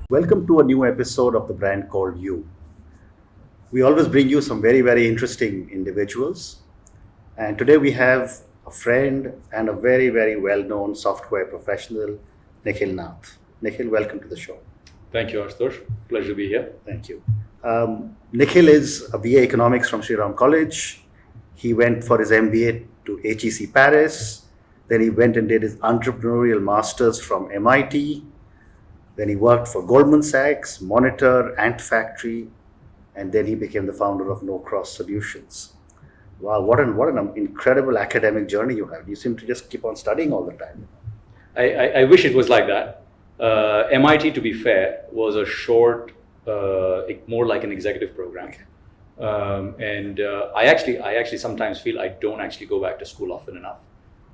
Welcome to a new episode of the brand called You. We always bring you some very, very interesting individuals. And today we have a friend and a very, very well known software professional, Nikhil Nath. Nikhil, welcome to the show. Thank you, Ashutosh. Pleasure to be here. Thank you. Nikhil is a BA Economics from Sri Ram College. He went for his MBA to HEC Paris. Then he went and did his entrepreneurial masters from MIT. Then he worked for Goldman Sachs, Monitor, Ant Factory, and then he became the founder of KnowCross Solutions. Wow, what an incredible academic journey you have. You seem to just keep on studying all the time. I wish it was like that. MIT, to be fair, was a short, more like an executive program. I actually sometimes feel I don't actually go back to school often enough.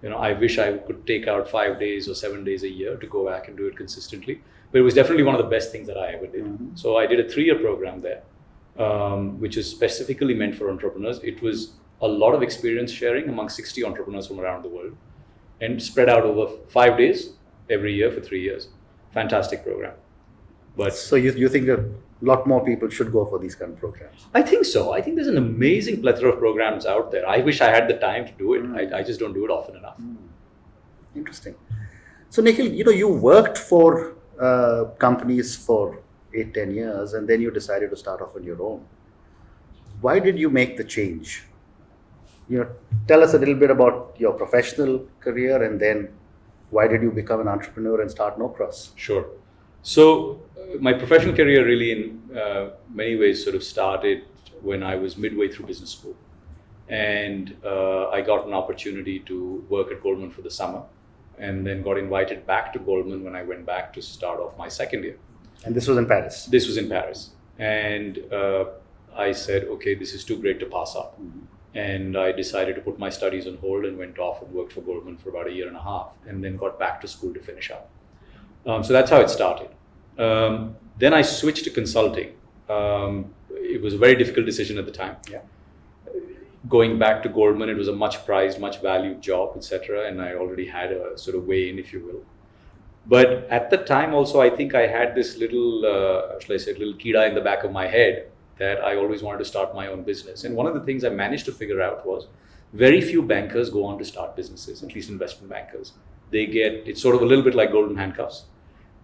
I wish I could take out 5 days or 7 days a year to go back and do it consistently. But it was definitely one of the best things that I ever did. Mm-hmm. So I did a 3-year program there, which is specifically meant for entrepreneurs. It was a lot of experience sharing among 60 entrepreneurs from around the world and spread out over 5 days every year for 3 years. Fantastic program. But so you think a lot more people should go for these kind of programs? I think so. I think there's an amazing plethora of programs out there. I wish I had the time to do it. I just don't do it often enough. Interesting. So Nikhil, you worked for companies for 8-10 years and then you decided to start off on your own. Why did you make the change? Tell us a little bit about your professional career and then why did you become an entrepreneur and start KnowCross? Sure. So my professional career really in many ways sort of started when I was midway through business school. And I got an opportunity to work at Goldman for the summer and then got invited back to Goldman when I went back to start off my second year. And this was in Paris? This was in Paris. And I said, okay, this is too great to pass up. Mm-hmm. And I decided to put my studies on hold and went off and worked for Goldman for about 1.5 years and then got back to school to finish up. So that's how it started. Then I switched to consulting. It was a very difficult decision at the time. Yeah. Going back to Goldman, it was a much prized, much valued job, etc. And I already had a sort of way in, if you will. But at the time also, I think I had this little, little kida in the back of my head that I always wanted to start my own business. And one of the things I managed to figure out was very few bankers go on to start businesses, at least investment bankers. It's sort of a little bit like golden handcuffs.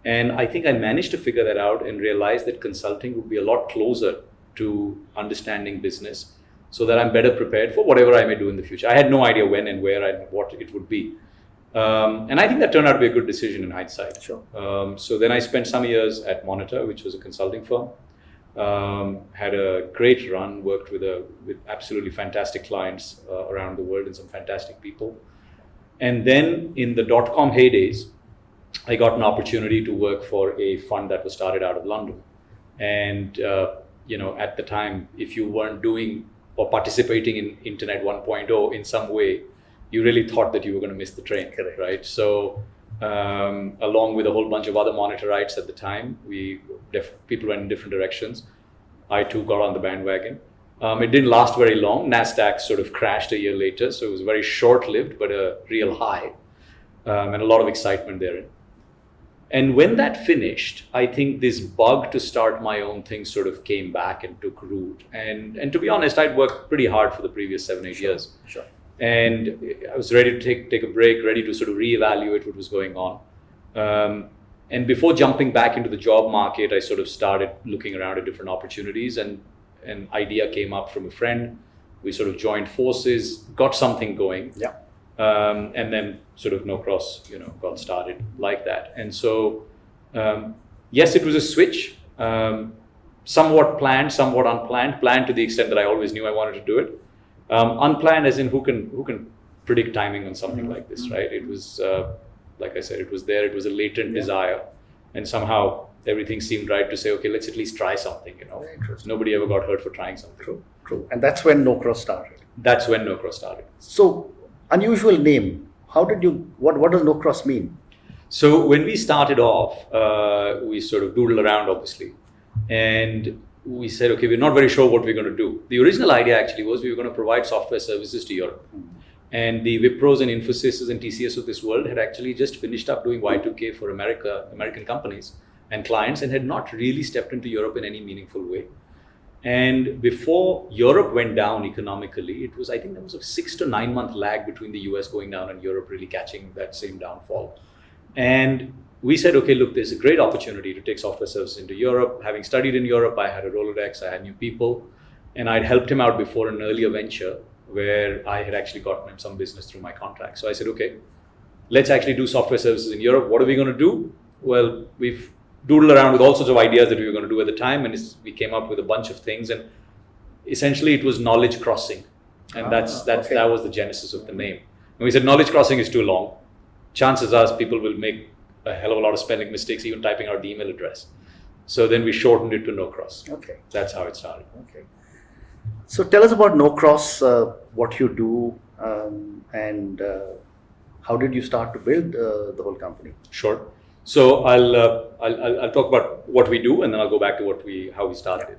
And I think I managed to figure that out and realize that consulting would be a lot closer to understanding business so that I'm better prepared for whatever I may do in the future. I had no idea when and where and what it would be. And I think that turned out to be a good decision in hindsight. Sure. So then I spent some years at Monitor, which was a consulting firm. Had a great run, worked with absolutely fantastic clients around the world and some fantastic people. And then in the .com heydays, I got an opportunity to work for a fund that was started out of London. And, at the time, if you weren't doing or participating in Internet 1.0 in some way, you really thought that you were going to miss the train, correct. Right? So along with a whole bunch of other Monitorites at the time, people went in different directions. I too got on the bandwagon. It didn't last very long. NASDAQ sort of crashed a year later, so it was very short-lived, but a real high, and a lot of excitement therein. And when that finished, I think this bug to start my own thing sort of came back and took root. And to be honest, I'd worked pretty hard for the previous 7-8 years. Sure. And I was ready to take a break, ready to sort of reevaluate what was going on. And before jumping back into the job market, I sort of started looking around at different opportunities, and an idea came up from a friend. We sort of joined forces, got something going. Yeah. And then sort of KnowCross, got started like that. And so, yes, it was a switch, somewhat planned, somewhat unplanned. Planned to the extent that I always knew I wanted to do it. Unplanned as in who can predict timing on something like this, right? It was, like I said, it was there. It was a latent desire, and somehow everything seemed right to say, okay, let's at least try something. Very interesting. Nobody ever got hurt for trying something. True. And that's when KnowCross started. That's when KnowCross started. So, unusual name. What does KnowCross mean? So when we started off, we sort of doodled around, obviously, and we said, okay, we're not very sure what we're going to do. The original idea actually was we were going to provide software services to Europe. And the Wipros and Infosys and TCS of this world had actually just finished up doing Y2K for American companies and clients and had not really stepped into Europe in any meaningful way. And before Europe went down economically, I think there was a 6 to 9 month lag between the US going down and Europe really catching that same downfall. And we said, okay, look, there's a great opportunity to take software services into Europe. Having studied in Europe, I had a Rolodex, I had new people, and I'd helped him out before in an earlier venture where I had actually gotten him some business through my contract. So I said, okay, let's actually do software services in Europe. What are we going to do? Well, we've doodled around with all sorts of ideas that we were going to do at the time, and we came up with a bunch of things, and essentially it was knowledge crossing, and that was the genesis of the name. And we said knowledge crossing is too long. Chances are people will make a hell of a lot of spelling mistakes even typing out the email address. So then we shortened it to KnowCross. Okay, that's how it started. Okay, so tell us about KnowCross, what you do, and how did you start to build the whole company? Sure. So I'll talk about what we do, and then I'll go back to how we started.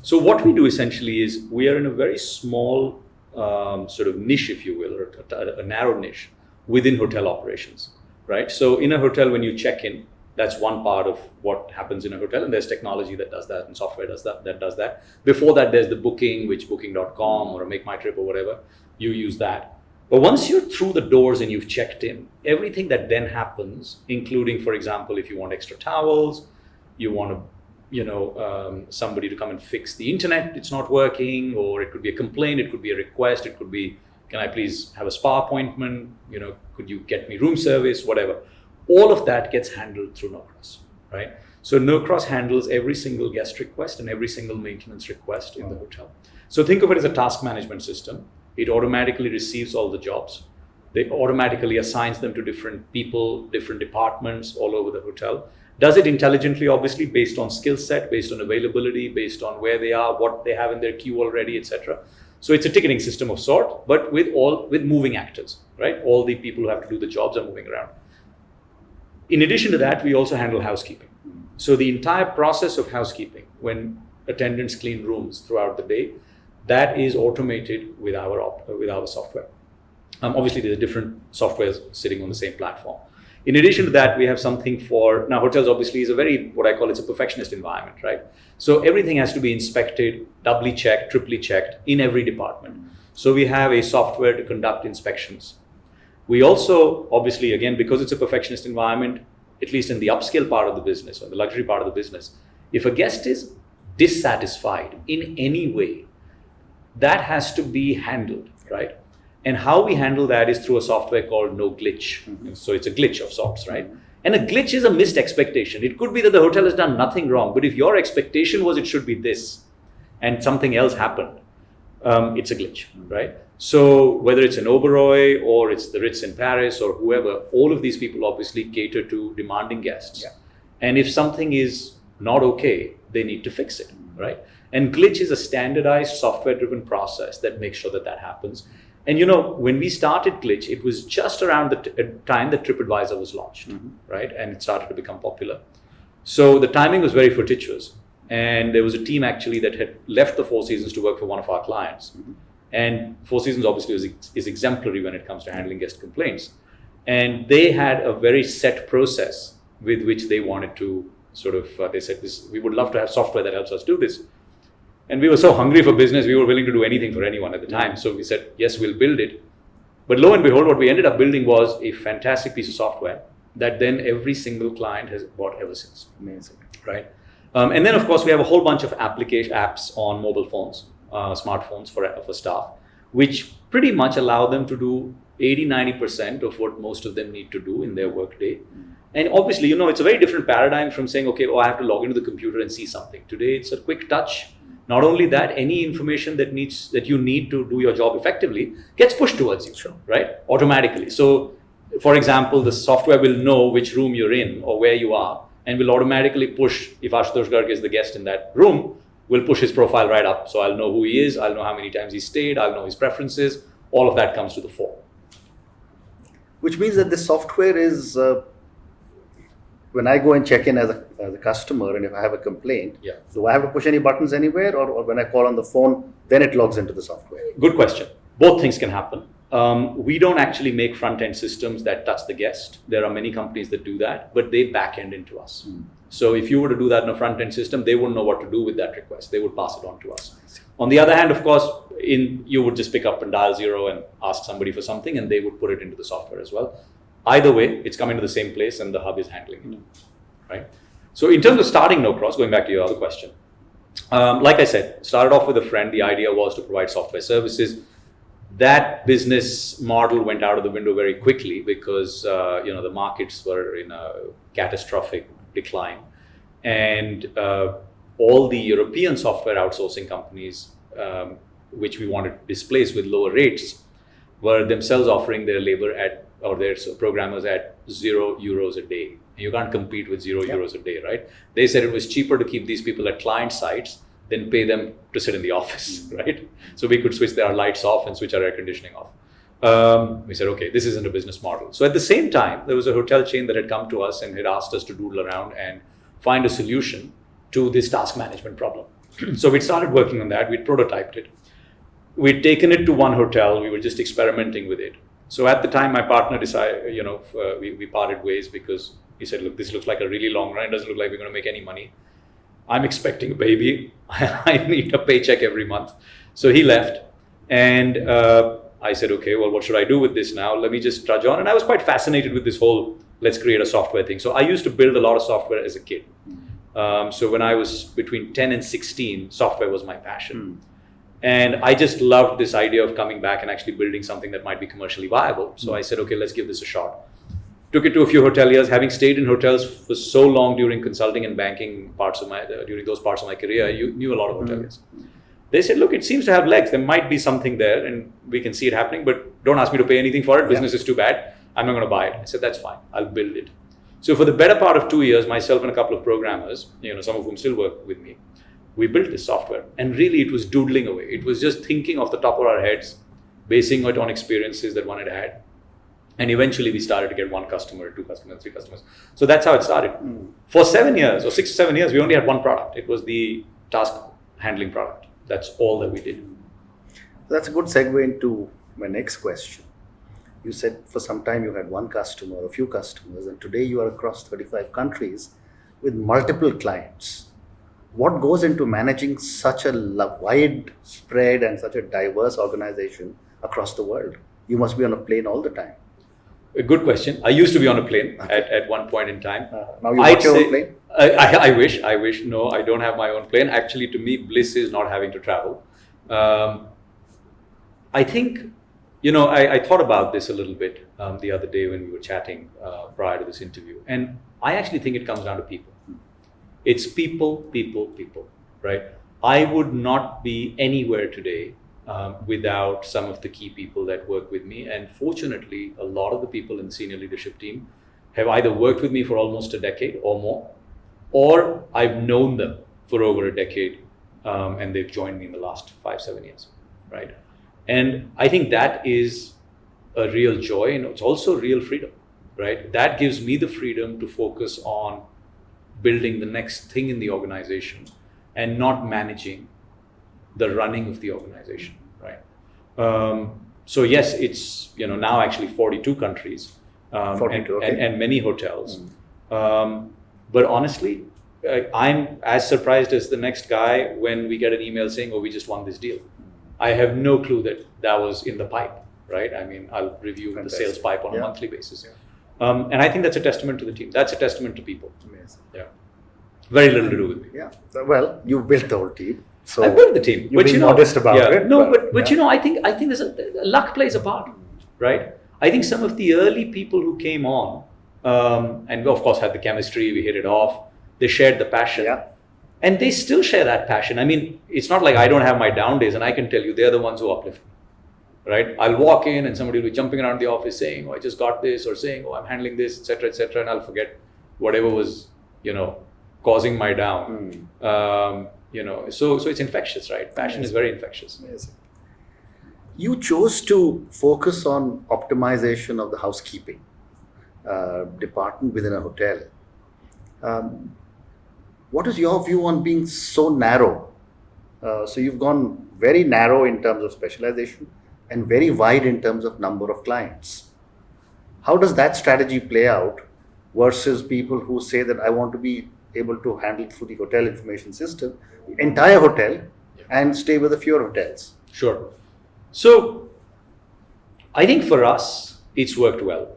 So what we do essentially is we are in a very small sort of niche, if you will, or a narrow niche within hotel operations, right? So in a hotel, when you check in, that's one part of what happens in a hotel, and there's technology that does that and software does that. Before that, there's the booking, which booking.com or a Make My Trip or whatever, you use that. But once you're through the doors and you've checked in, everything that then happens, including, for example, if you want extra towels, you want to, somebody to come and fix the internet, it's not working, or it could be a complaint, it could be a request, it could be, can I please have a spa appointment? Could you get me room service, whatever. All of that gets handled through KnowCross, right? So KnowCross handles every single guest request and every single maintenance request in the hotel. So think of it as a task management system. It automatically receives all the jobs. They automatically assigns them to different people, different departments all over the hotel. Does it intelligently, obviously, based on skill set, based on availability, based on where they are, what they have in their queue already, etc. So it's a ticketing system of sort, but with moving actors, right? All the people who have to do the jobs are moving around. In addition to that, we also handle housekeeping. So the entire process of housekeeping, when attendants clean rooms throughout the day, that is automated with our software. Obviously, there are different softwares sitting on the same platform. In addition to that, we have something now hotels obviously is it's a perfectionist environment, right? So everything has to be inspected, doubly checked, triply checked in every department. So we have a software to conduct inspections. We also, obviously, again, because it's a perfectionist environment, at least in the upscale part of the business or the luxury part of the business, if a guest is dissatisfied in any way, that has to be handled, right? And how we handle that is through a software called No Glitch. Mm-hmm. So it's a glitch of sorts, right? Mm-hmm. And a glitch is a missed expectation. It could be that the hotel has done nothing wrong, but if your expectation was it should be this and something else happened, it's a glitch, right? So whether it's an Oberoi or it's the Ritz in Paris or whoever, all of these people obviously cater to demanding guests. Yeah. And if something is not okay, they need to fix it, right? And glitch is a standardized software-driven process that makes sure that happens. And when we started Glitch, it was just around the time that TripAdvisor was launched, right? And it started to become popular. So the timing was very fortuitous. And there was a team actually that had left the Four Seasons to work for one of our clients. Mm-hmm. And Four Seasons obviously is exemplary when it comes to handling guest complaints. And they had a very set process with which they wanted to they said, we would love to have software that helps us do this. And we were so hungry for business, we were willing to do anything for anyone at the time. So we said, yes, we'll build it. But lo and behold, what we ended up building was a fantastic piece of software that then every single client has bought ever since. Amazing. Right? And then, of course, we have a whole bunch of apps on mobile phones, smartphones for staff, which pretty much allow them to do 80-90% of what most of them need to do in their workday. And obviously, it's a very different paradigm from saying, okay, I have to log into the computer and see something. Today, it's a quick touch. Not only that, any information that you need to do your job effectively gets pushed towards you, sure, right? Automatically. So, for example, the software will know which room you're in or where you are, and will automatically push, if Ashutosh Garg is the guest in that room, will push his profile right up. So I'll know who he is, I'll know how many times he stayed, I'll know his preferences, all of that comes to the fore. Which means that this software is, when I go and check in as a customer, and if I have a complaint, do I have to push any buttons anywhere, or when I call on the phone, then it logs into the software? Good question. Both things can happen. We don't actually make front-end systems that touch the guest. There are many companies that do that, but they back-end into us, So if you were to do that in a front-end system, they wouldn't know what to do with that request. They would pass it on to us. On the other hand, of course, you would just pick up and dial 0 and ask somebody for something, and they would put it into the software as well. Either way, it's coming to the same place, and the hub is handling it, right? So in terms of starting KnowCross, going back to your other question, like I said, started off with a friend. The idea was to provide software services. That business model went out of the window very quickly because the markets were in a catastrophic decline, and all the European software outsourcing companies, which we wanted to displace with lower rates, were themselves offering their labor or their programmers at €0 a day. You can't compete with €0 a day, right? They said it was cheaper to keep these people at client sites than pay them to sit in the office, right? So we could switch our lights off and switch our air conditioning off. We said, okay, this isn't a business model. So at the same time, there was a hotel chain that had come to us and had asked us to doodle around and find a solution to this task management problem. So we started working on that. We prototyped it. We'd taken it to one hotel. We were just experimenting with it. So at the time, my partner decided, we parted ways because he said, look, this looks like a really long run. It doesn't look like we're going to make any money. I'm expecting a baby. I need a paycheck every month. So he left. And I said, okay, well, what should I do with this now? Let me just trudge on. And I was quite fascinated with this whole let's create a software thing. So I used to build a lot of software as a kid. So when I was between 10 and 16, software was my passion. And I just loved this idea of coming back and actually building something that might be commercially viable. So I said, okay, let's give this a shot. Took it to a few hoteliers. Having stayed in hotels for so long during consulting and banking during those parts of my career, you knew a lot of hoteliers. They said, look, it seems to have legs. There might be something there and we can see it happening, but don't ask me to pay anything for it. Business is too bad. I'm not going to buy it. I said, that's fine. I'll build it. So for the better part of 2 years, myself and a couple of programmers, some of whom still work with me, we built this software. And really, it was doodling away. It was just thinking off the top of our heads, basing it on experiences that one had had. And eventually, we started to get 1 customer, 2 customers, 3 customers. So that's how it started. For 7 years or 6 to 7 years, we only had 1 product. It was the task handling product. That's all that we did. That's a good segue into my next question. You said for some time you had 1 customer, a few customers, and today you are across 35 countries with multiple clients. What goes into managing such a wide spread and such a diverse organization across the world? You must be on a plane all the time. A good question. I used to be on a plane at one point in time. Now you have your own plane? I wish. No, I don't have my own plane. Actually, to me, bliss is not having to travel. I think, I thought about this a little bit the other day when we were chatting prior to this interview. And I actually think it comes down to people. It's people, right? I would not be anywhere today without some of the key people that work with me. And fortunately, a lot of the people in the senior leadership team have either worked with me for almost a decade or more, or I've known them for over a decade and they've joined me in the last 5-7 years, right? And I think that is a real joy, and it's also real freedom, right? That gives me the freedom to focus on building the next thing in the organization and not managing the running of the organization, right? So yes, it's now actually 42 countries 42, okay. and many hotels. But honestly, I'm as surprised as the next guy when we get an email saying, "Oh, we just won this deal." I have no clue that was in the pipe, right? I mean, I'll review the sales pipe on a monthly basis. And I think that's a testament to the team. That's a testament to people. Amazing. Yeah. Very little to do with me. Yeah. Well, you built the whole team. So I built the team. You've been modest about it. No, but I think there's luck plays a part, right? I think some of the early people who came on, and we of course had the chemistry, we hit it off, they shared the passion. Yeah. And they still share that passion. I mean, it's not like I don't have my down days, and I can tell you they're the ones who uplift me, right? I'll walk in and somebody will be jumping around the office saying, "Oh, I just got this," or saying, "Oh, I'm handling this," etc., and I'll forget whatever was, causing my down. So it's infectious, right? Passion is very infectious. Amazing. You chose to focus on optimization of the housekeeping department within a hotel. What is your view on being so narrow? So you've gone very narrow in terms of specialization and very wide in terms of number of clients. How does that strategy play out versus people who say that I want to be able to handle through the hotel information system, the entire hotel, and stay with a fewer hotels. Sure. So I think for us, it's worked well.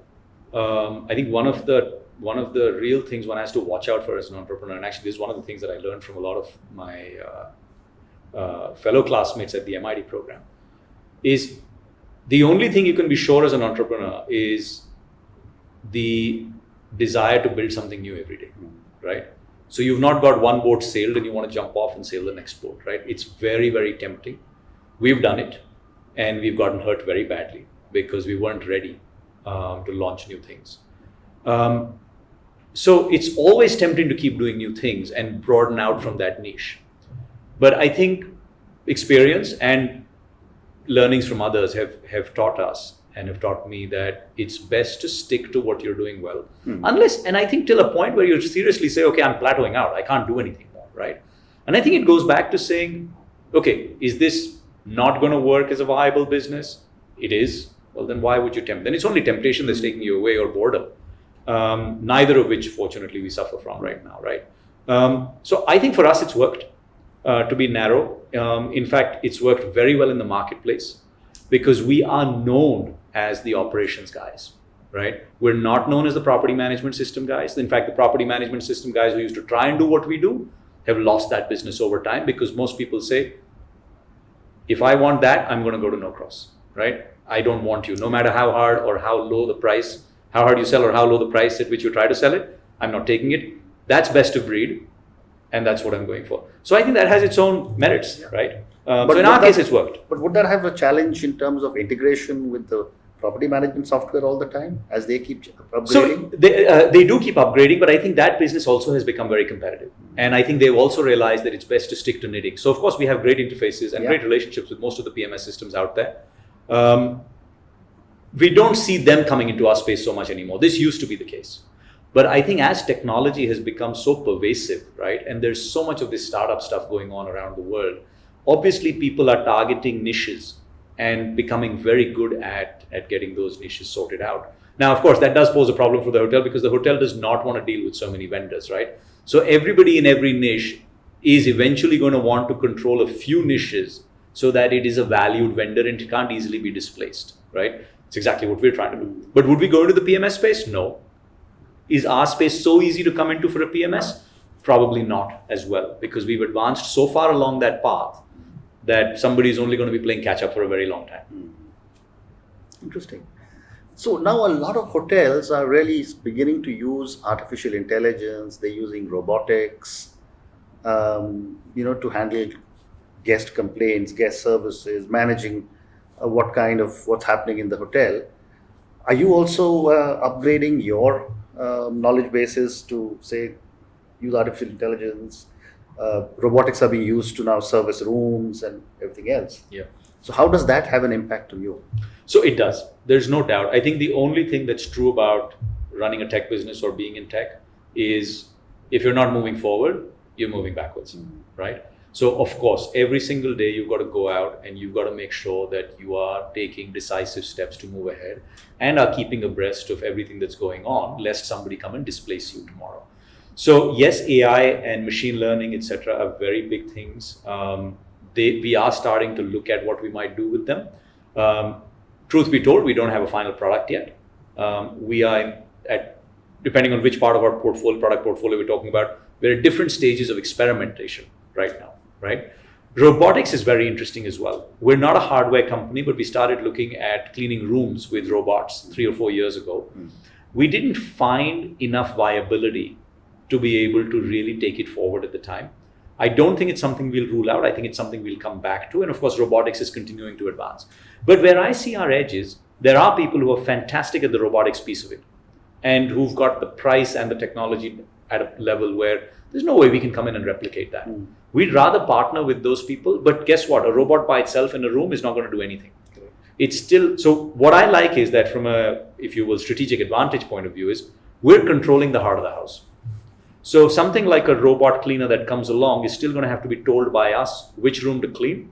I think one of the real things one has to watch out for as an entrepreneur, and actually this is one of the things that I learned from a lot of my fellow classmates at the MIT program, is the only thing you can be sure as an entrepreneur is the desire to build something new every day, right? So you've not got one boat sailed and you want to jump off and sail the next boat, right? It's very, very tempting. We've done it and we've gotten hurt very badly because we weren't ready to launch new things. So it's always tempting to keep doing new things and broaden out from that niche. But I think experience and learnings from others have taught us and have taught me that it's best to stick to what you're doing well. Unless, and I think till a point where you seriously say, okay, I'm plateauing out, I can't do anything more, right? And I think it goes back to saying, okay, is this not going to work as a viable business? It is. Well, then why would you tempt? Then it's only temptation that's taking you away, or boredom. Neither of which, fortunately, we suffer from right now, right? So I think for us, it's worked to be narrow. In fact, it's worked very well in the marketplace because we are known as the operations guys, right? We're not known as the property management system guys. In fact, the property management system guys who used to try and do what we do have lost that business over time because most people say, if I want that, I'm going to go to KnowCross, right? I don't want you, no matter how hard or how low the price, how hard you sell or how low the price at which you try to sell it, I'm not taking it. That's best of breed. And that's what I'm going for. So I think that has its own merits, right? But in our case, it's worked. But would that have a challenge in terms of integration with the property management software all the time as they keep upgrading? So they do keep upgrading, but I think that business also has become very competitive. And I think they've also realized that it's best to stick to knitting. So of course, we have great interfaces and great relationships with most of the PMS systems out there. We don't see them coming into our space so much anymore. This used to be the case. But I think as technology has become so pervasive, right, and there's so much of this startup stuff going on around the world, obviously people are targeting niches and becoming very good at getting those niches sorted out. Now, of course, that does pose a problem for the hotel because the hotel does not want to deal with so many vendors, right? So everybody in every niche is eventually going to want to control a few niches so that it is a valued vendor and it can't easily be displaced, right? It's exactly what we're trying to do. But would we go into the PMS space? No. Is our space so easy to come into for a PMS? Probably not as well, because we've advanced so far along that path that somebody is only going to be playing catch up for a very long time. Interesting. So now a lot of hotels are really beginning to use artificial intelligence. They're using robotics, to handle guest complaints, guest services, managing what's happening in the hotel. Are you also upgrading your knowledge bases to say use artificial intelligence? Robotics are being used to now service rooms and everything else. Yeah. So how does that have an impact on you? So it does. There's no doubt. I think the only thing that's true about running a tech business or being in tech is if you're not moving forward, you're moving backwards, right? So of course, every single day you've got to go out and you've got to make sure that you are taking decisive steps to move ahead and are keeping abreast of everything that's going on, lest somebody come and displace you tomorrow. So yes, AI and machine learning, etc., are very big things. We are starting to look at what we might do with them. Truth be told, we don't have a final product yet. We are depending on which part of our product portfolio we're talking about, we're at different stages of experimentation right now, right? Robotics is very interesting as well. We're not a hardware company, but we started looking at cleaning rooms with robots 3 or 4 years ago. We didn't find enough viability to be able to really take it forward at the time. I don't think it's something we'll rule out. I think it's something we'll come back to. And of course, robotics is continuing to advance. But where I see our edge is, there are people who are fantastic at the robotics piece of it and who've got the price and the technology at a level where there's no way we can come in and replicate that. We'd rather partner with those people, but guess what? A robot by itself in a room is not going to do anything. It's still, so what I like is that from a, if you will, strategic advantage point of view is, we're controlling the heart of the house. So something like a robot cleaner that comes along is still going to have to be told by us which room to clean,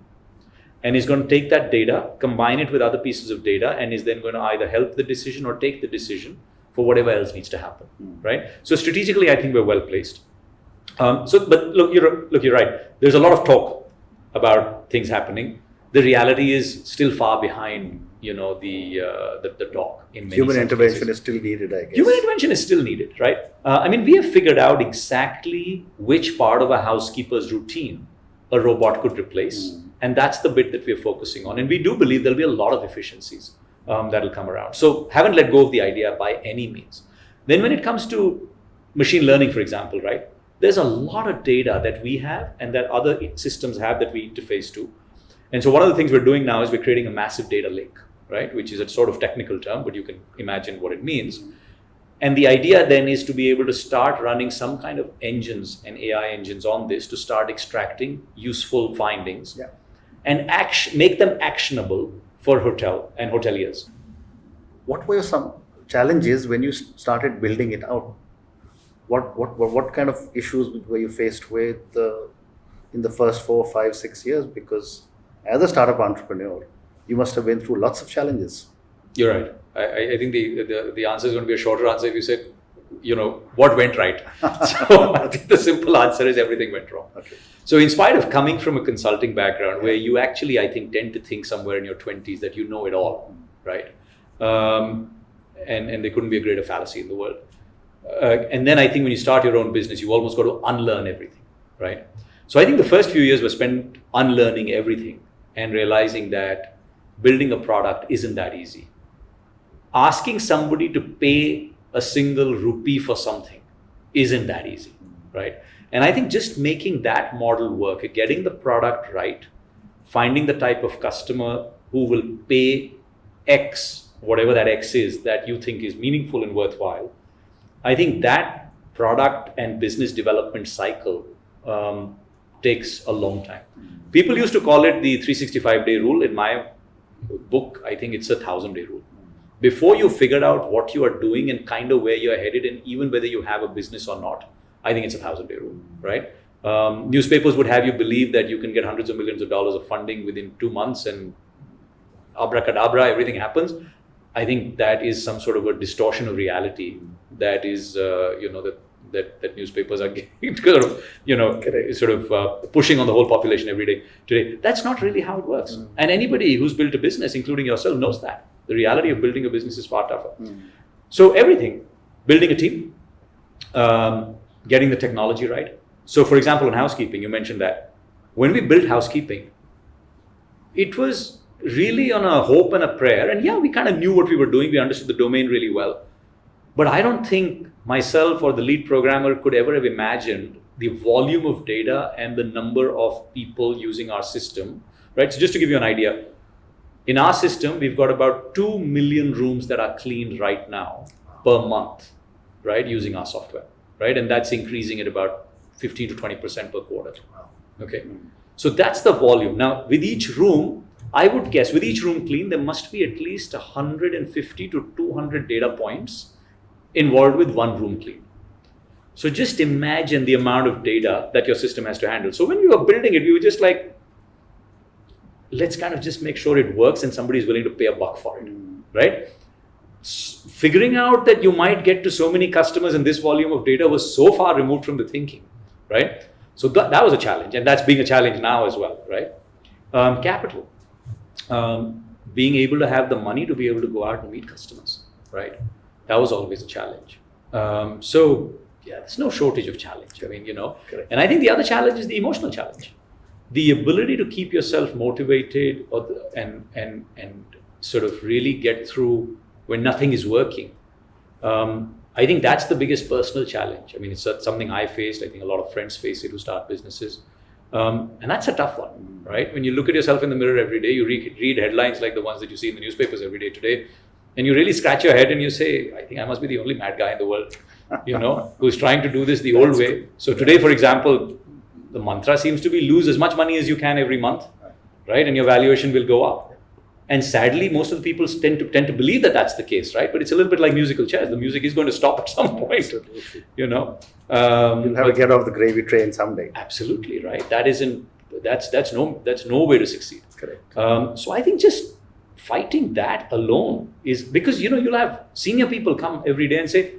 and is going to take that data, combine it with other pieces of data, and is then going to either help the decision or take the decision for whatever else needs to happen, right? So strategically, I think we're well placed. But you're right. There's a lot of talk about things happening. The reality is still far behind, the talk in many Human such intervention cases. is still needed, I guess. Human intervention is still needed, right? We have figured out exactly which part of a housekeeper's routine a robot could replace. And that's the bit that we're focusing on. And we do believe there'll be a lot of efficiencies that'll come around. So haven't let go of the idea by any means. Then when it comes to machine learning, for example, right? There's a lot of data that we have and that other systems have that we interface to. And so one of the things we're doing now is we're creating a massive data lake, right? Which is a sort of technical term, but you can imagine what it means. And the idea then is to be able to start running some kind of engines and AI engines on this to start extracting useful findings and make them actionable for hotel and hoteliers. What were some challenges when you started building it out? What kind of issues were you faced with in the first 4, 5, 6 years? Because as a startup entrepreneur, you must have been through lots of challenges. You're right. I think the answer is going to be a shorter answer if you said, what went right. So I think the simple answer is everything went wrong. Okay. So in spite of coming from a consulting background where you actually, I think, tend to think somewhere in your 20s that you know it all, right? And there couldn't be a greater fallacy in the world. And then I think when you start your own business, you almost got to unlearn everything, right? So I think the first few years were spent unlearning everything and realizing that building a product isn't that easy. Asking somebody to pay a single rupee for something isn't that easy, right? And I think just making that model work, getting the product right, finding the type of customer who will pay X, whatever that X is, that you think is meaningful and worthwhile, I think that product and business development cycle takes a long time. People used to call it the 365-day rule. In my book, I think it's a 1,000-day rule. Before you figure out what you are doing and kind of where you're headed, and even whether you have a business or not, I think it's a 1,000-day rule, right? Newspapers would have you believe that you can get hundreds of millions of dollars of funding within 2 months and abracadabra, everything happens. I think that is some sort of a distortion of reality that is, that newspapers are pushing on the whole population every day today. That's not really how it works. And anybody who's built a business, including yourself, knows that. The reality of building a business is far tougher. So everything, building a team, getting the technology right. So for example, in housekeeping, you mentioned that. When we built housekeeping, it was really on a hope and a prayer. And we kind of knew what we were doing. We understood the domain really well. But I don't think myself or the lead programmer could ever have imagined the volume of data and the number of people using our system, right? So just to give you an idea, in our system, we've got about 2 million rooms that are cleaned right now per month, right? Using our software, right? And that's increasing at about 15 to 20% per quarter. Okay. So that's the volume. Now, with each room, I would guess with each room clean, there must be at least 150 to 200 data points involved with one room clean. So just imagine the amount of data that your system has to handle. So when we were building it, we were just like, let's kind of just make sure it works and somebody is willing to pay a buck for it, right? Figuring out that you might get to so many customers and this volume of data was so far removed from the thinking, right? So that was a challenge, and that's being a challenge now as well, right? Capital. Being able to have the money to be able to go out and meet customers, right? That was always a challenge. There's no shortage of challenge. Correct. And I think the other challenge is the emotional challenge. The ability to keep yourself motivated and sort of really get through when nothing is working. I think that's the biggest personal challenge. It's something I faced. I think a lot of friends face it who start businesses. And that's a tough one, right? When you look at yourself in the mirror every day, you read headlines like the ones that you see in the newspapers every day today, and you really scratch your head and you say, I think I must be the only mad guy in the world, who's trying to do this the old way. So today, for example, the mantra seems to be lose as much money as you can every month, right? And your valuation will go up. And sadly, most of the people tend to believe that that's the case, right? But it's a little bit like musical chairs. The music is going to stop at some point, You'll have to get off the gravy train someday. Absolutely, right? That's no way to succeed. Correct. So I think just fighting that alone is because, you'll have senior people come every day and say,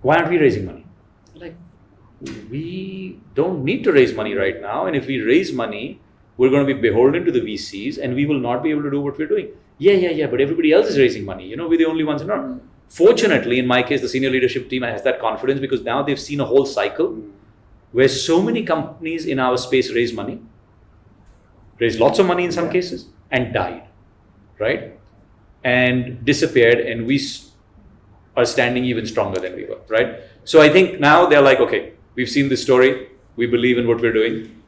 why aren't we raising money? Like, we don't need to raise money right now. And if we raise money, we're going to be beholden to the VCs and we will not be able to do what we're doing. Yeah. But everybody else is raising money. We're the only ones who are not. Fortunately, in my case, the senior leadership team has that confidence because now they've seen a whole cycle where so many companies in our space raised lots of money in some cases, and died, right? And disappeared, and we are standing even stronger than we were, right? So I think now they're like, okay, we've seen this story, we believe in what we're doing.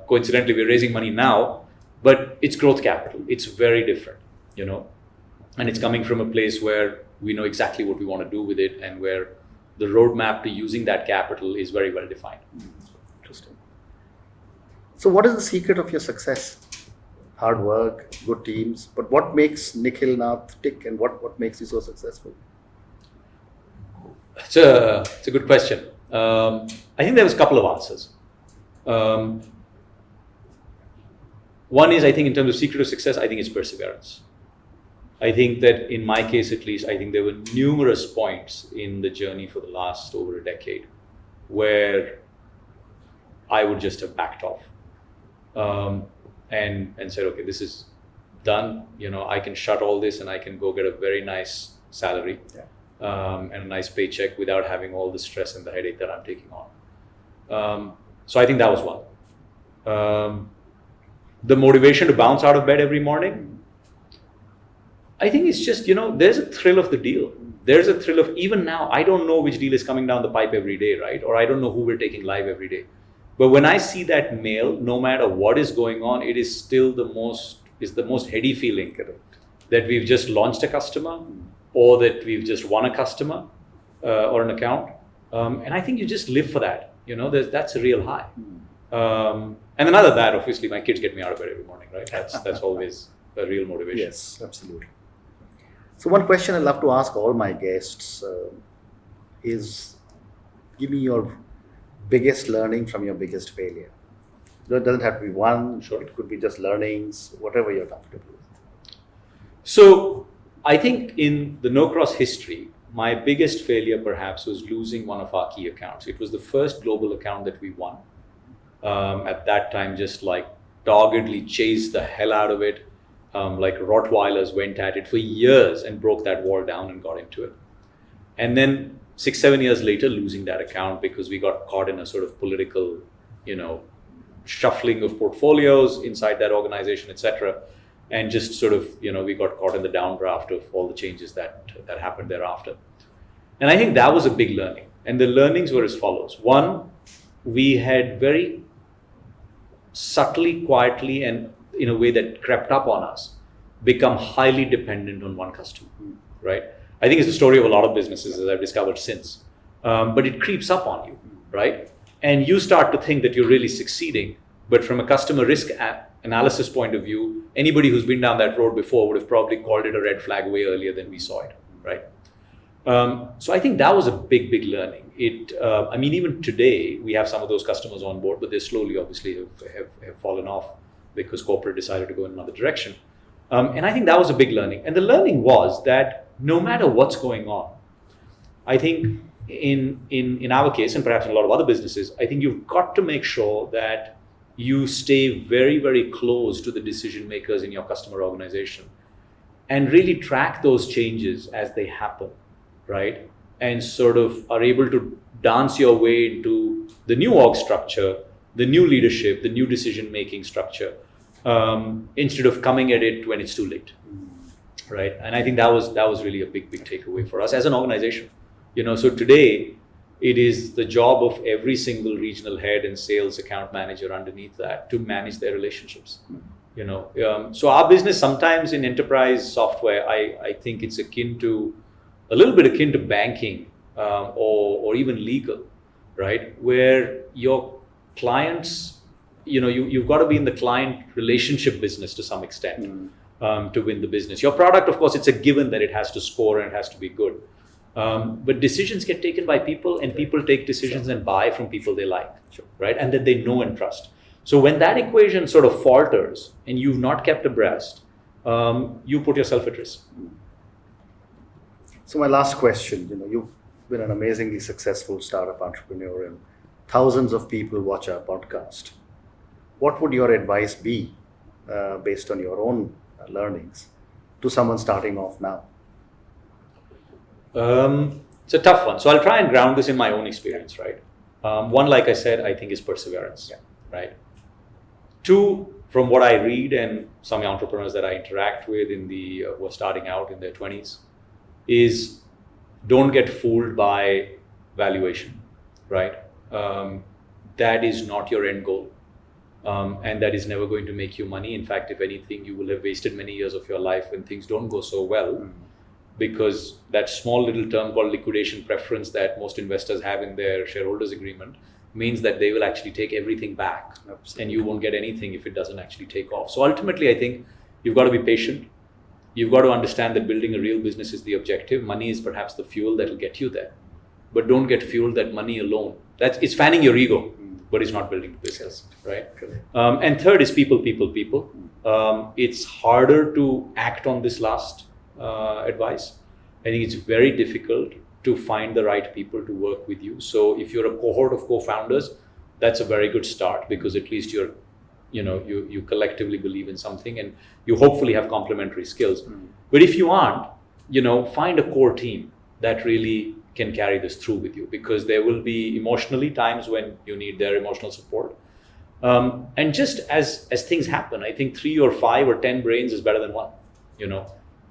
Coincidentally, we're raising money now, but it's growth capital. It's very different, and it's coming from a place where we know exactly what we want to do with it and where the roadmap to using that capital is very well defined. Interesting. So what is the secret of your success? Hard work, good teams, but what makes Nikhil Nath tick and what makes you so successful? It's a good question. I think there was a couple of answers. One is, I think in terms of secret of success, I think it's perseverance. I think that in my case, at least, I think there were numerous points in the journey for the last over a decade where I would just have backed off and said, okay, this is done. I can shut all this and I can go get a very nice salary and a nice paycheck without having all the stress and the headache that I'm taking on. So I think that was one. The motivation to bounce out of bed every morning, I think it's just, there's a thrill of the deal. There's a thrill of, even now, I don't know which deal is coming down the pipe every day, right? Or I don't know who we're taking live every day. But when I see that mail, no matter what is going on, it is still the most heady feeling that we've just launched a customer or that we've just won a customer or an account. And I think you just live for that. That's a real high. And then other than that, obviously, my kids get me out of bed every morning, right? That's always a real motivation. Yes, absolutely. So one question I love to ask all my guests is, give me your biggest learning from your biggest failure. It doesn't have to be one, Sure. It could be just learnings, whatever you're comfortable with. So I think in the KnowCross history, my biggest failure perhaps was losing one of our key accounts. It was the first global account that we won. At that time, just like doggedly chased the hell out of it. Like Rottweilers went at it for years and broke that wall down and got into it. And then 6-7 years later, losing that account because we got caught in a sort of political, shuffling of portfolios inside that organization, etc. And just sort of, we got caught in the downdraft of all the changes that happened thereafter. And I think that was a big learning. And the learnings were as follows. One, we had very subtly, quietly, and in a way that crept up on us, become highly dependent on one customer, right? I think it's the story of a lot of businesses, as I've discovered since. But it creeps up on you, right? And you start to think that you're really succeeding. But from a customer risk analysis point of view, anybody who's been down that road before would have probably called it a red flag way earlier than we saw it, right? So I think that was a big, big learning. Even today, we have some of those customers on board, but they slowly, obviously, have fallen off because corporate decided to go in another direction. And I think that was a big learning. And the learning was that no matter what's going on, I think in our case, and perhaps in a lot of other businesses, I think you've got to make sure that you stay very, very close to the decision makers in your customer organization and really track those changes as they happen, right? And sort of are able to dance your way into the new org structure, the new leadership, the new decision-making structure, instead of coming at it when it's too late, right? And I think that was really a big, big takeaway for us as an organization. So today, it is the job of every single regional head and sales account manager underneath that to manage their relationships. So our business sometimes in enterprise software, I think it's a little bit akin to banking or even legal, right? Where your clients, you've got to be in the client relationship business to some extent to win the business. Your product, of course, it's a given that it has to score and it has to be good. But decisions get taken by people, and people take decisions and buy from people they like, right? And that they know and trust. So when that equation sort of falters and you've not kept abreast, you put yourself at risk. So my last question, been an amazingly successful startup entrepreneur, and thousands of people watch our podcast. What would your advice be, based on your own learnings, to someone starting off now? It's a tough one. So I'll try and ground this in my own experience, right? One, like I said, I think is perseverance, right? Two, from what I read and some entrepreneurs that I interact with who are starting out in their 20s, is don't get fooled by valuation, right? That is not your end goal. And that is never going to make you money. In fact, if anything, you will have wasted many years of your life when things don't go so well, because that small little term called liquidation preference that most investors have in their shareholders agreement means that they will actually take everything back. Absolutely. And you won't get anything if it doesn't actually take off. So ultimately, I think you've got to be patient. You've got to understand that building a real business is the objective. Money is perhaps the fuel that will get you there. But don't get fueled that money alone. It's fanning your ego, but it's not building the business, right? And third is people. It's harder to act on this last advice. I think it's very difficult to find the right people to work with you. So if you're a cohort of co-founders, that's a very good start, because at least you collectively believe in something and you hopefully have complementary skills. But if you aren't, find a core team that really can carry this through with you, because there will be emotionally times when you need their emotional support. And just as things happen, I think 3 or 5 or 10 brains is better than one,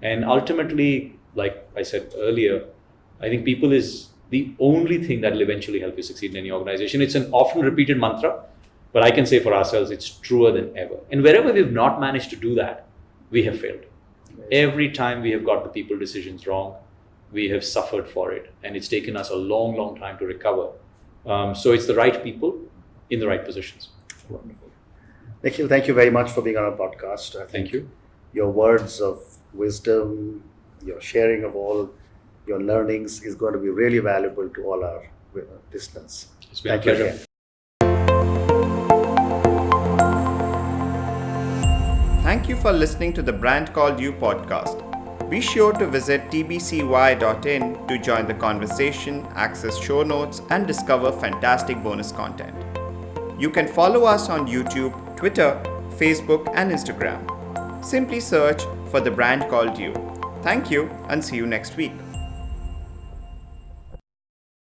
And ultimately, like I said earlier, I think people is the only thing that will eventually help you succeed in any organization. It's an often repeated mantra, but I can say for ourselves, it's truer than ever. And wherever we've not managed to do that, we have failed. Every time we have got the people decisions wrong, we have suffered for it. And it's taken us a long, long time to recover. So it's the right people in the right positions. Wonderful. Nikhil, thank you very much for being on our podcast. I think Thank you. Your words of wisdom, your sharing of all your learnings is going to be really valuable to all our listeners. It's been a pleasure. Thank you for listening to the Brand Called You podcast. Be sure to visit tbcy.in to join the conversation, access show notes, and discover fantastic bonus content. You can follow us on YouTube, Twitter, Facebook, and Instagram. Simply search for The Brand Called You. Thank you, and see you next week.